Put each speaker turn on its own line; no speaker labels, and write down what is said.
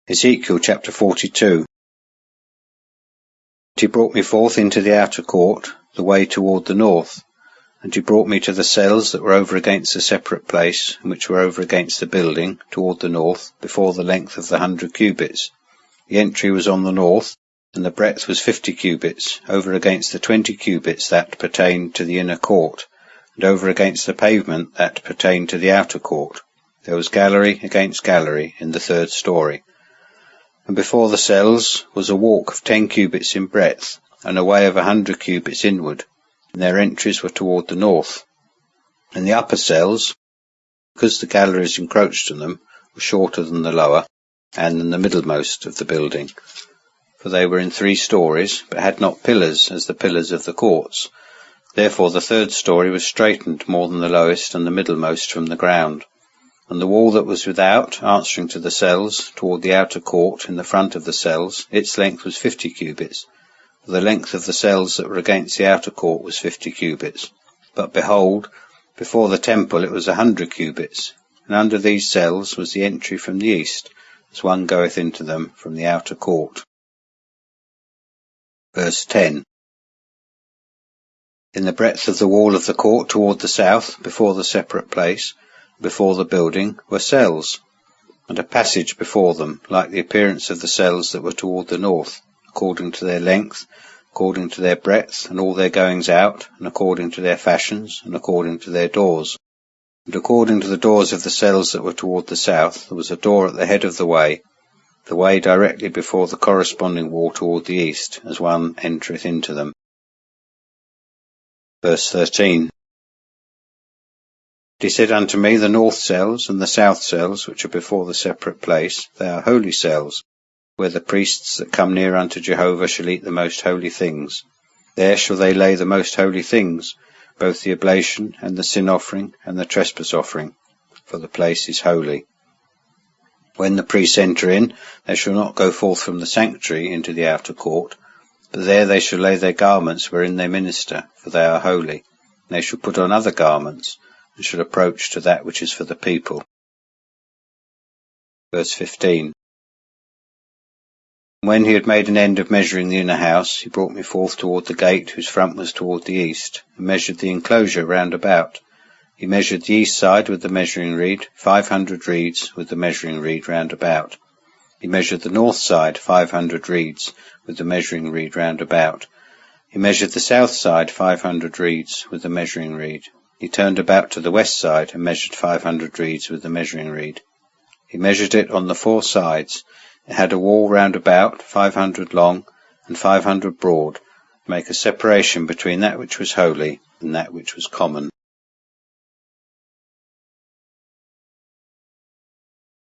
Ezekiel chapter 42. He brought me forth into the outer court, the way toward the north, and he brought me to the cells that were over against the separate place, and which were over against the building, toward the north, before the length of the 100 cubits. The entry was on the north, and the breadth was 50 cubits, over against the 20 cubits that pertained to the inner court, and over against the pavement that pertained to the outer court. There was gallery against gallery in the third story. And before the cells was a walk of 10 cubits in breadth, and a way of 100 cubits inward, and their entries were toward the north. And the upper cells, because the galleries encroached on them, were shorter than the lower, and than the middlemost of the building. For they were in 3 stories, but had not pillars as the pillars of the courts. Therefore the third story was straitened more than the lowest and the middlemost from the ground. And the wall that was without, answering to the cells, toward the outer court, in the front of the cells, its length was 50 cubits. For the length of the cells that were against the outer court was 50 cubits. But behold, before the temple it was 100 cubits. And under these cells was the entry from the east, as one goeth into them from the outer court. Verse 10. In the breadth of the wall of the court toward the south, before the separate place, before the building, were cells, and a passage before them, like the appearance of the cells that were toward the north, according to their length, according to their breadth, and all their goings out, and according to their fashions, and according to their doors. And according to the doors of the cells that were toward the south, there was a door at the head of the way directly before the corresponding wall toward the east, as one entereth into them. Verse 13. He said unto me, the north cells and the south cells, which are before the separate place, they are holy cells, where the priests that come near unto Jehovah shall eat the most holy things. There shall they lay the most holy things, both the oblation and the sin offering and the trespass offering, for the place is holy. When the priests enter in, they shall not go forth from the sanctuary into the outer court, but there they shall lay their garments wherein they minister, for they are holy. And they shall put on other garments, and shall approach to that which is for the people. Verse 15. When he had made an end of measuring the inner house, he brought me forth toward the gate, whose front was toward the east, and measured the enclosure round about. He measured the east side with the measuring reed, 500 reeds with the measuring reed round about. He measured the north side, 500 reeds with the measuring reed round about. He measured the south side, 500 reeds with the measuring reed. He turned about to the west side and measured 500 reeds with the measuring reed. He measured it on the 4 sides. It had a wall round about, 500 long and 500 broad, to make a separation between that which was holy and that which was common.